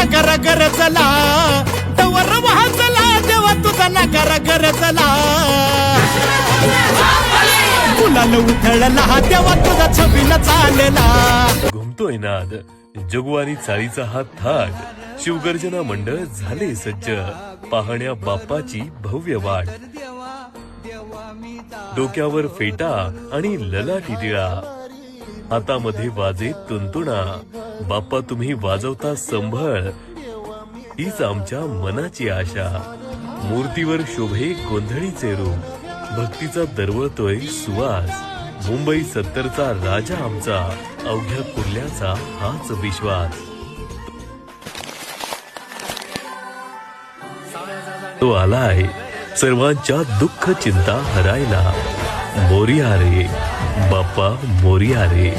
नगर गरजला, तवर वाजला देवा तुझा नगर गरजला. गुलाल उधळला देवा तुझा छबिना चालला. घुमतोय नाद जगवानी चाळीचा हा थाट, शिवगर्जना मंडळ झाले सज्ज, पाहण्या बाप्पाची भव्य वाट. डोक्यावर फेटा आणि ललाटी टिळा, हातामध्ये वाजे तुंतुणा, बाप्पा तुम्ही वाजवता संभळ, हीच आमच्या मनाची आशा. मूर्तीवर शोभे गोंधळीचे रूप, भक्तीचा दरवळतोय सुवास. मुंबई 70चा राजा आमचा, अवघ्या कुर्ल्याचा हाच विश्वास. तो आलाय सर्वांच्या दुःख चिंता हरायला. मोरिया रे बाप्पा मोरिया रे.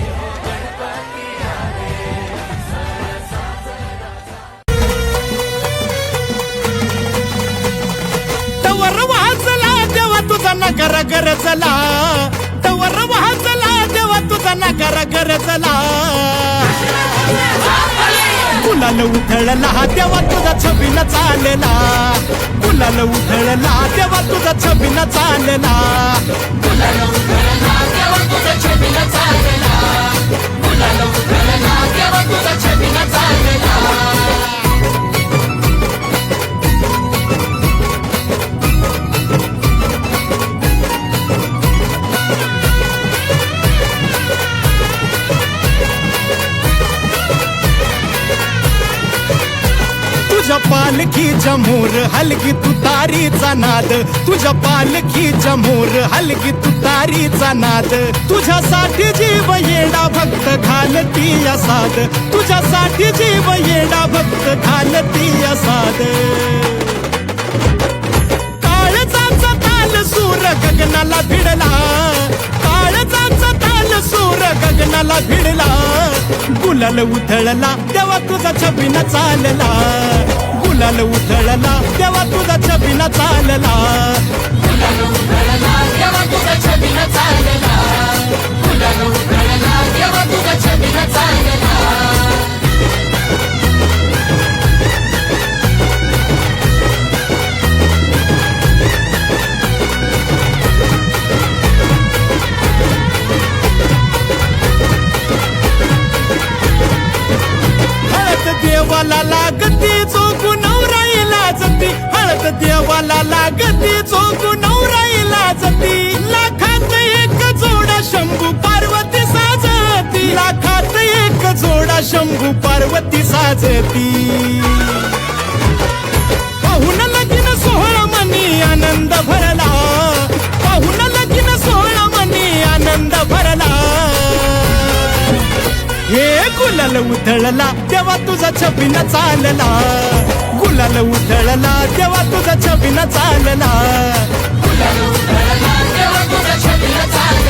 तवर वाजला देवा तुझा नगर गरजला, तवर वाजला देवा तुझा नगर गरजला. गुलाल उधळला देवा तुझा छबिना चालला. गुलाल उधळला देवा तुझा छबिना चालला. गुलाल उधळला देवा तुझा छबिना चालला. गुलाल उधळला देवा तुझा छबिना चालला. तुझ्या पालखीच्या मोर हलगी तुतारीचा नाद, तुझ्या पालखीच्या मोर हलगी तुतारीचा नाद. तुझ्यासाठी जीव येडा भक्त घालती साद, तुझ्यासाठी जीव येडा भक्त घालती साद. काळजाचा ताल सूर गगनाला भिडला, काळजाचा ताल सूर गगनाला भिडला. गुलाल उधळला देवा तुझा छबिना चालला. गुलाल उधळला देवा तुझा छबिना चालला. गुलाल उधळला देवा तुझा छबिना चालला. गुलाल उधळला देवा तुझा छबिना चालला. देवाला लागती चोखू नवराईला जती, हळद देवाला लागती चोखू नवराईला जती. लाखात एक जोडा शंभू पार्वती साजती, लाखात एक जोडा शंभू पार्वती साजती. पाहून लगीन सोहळा मनी आनंद भरला, पाहून लगीन सोहळा मनी आनंद भरला. हे गुलाल उधळला देवा तुझा छबिना चालला. गुलाल उधळला देवा तुझा छबिना चालला. गुलाल उधळला देवा तुझा छबिना चालला.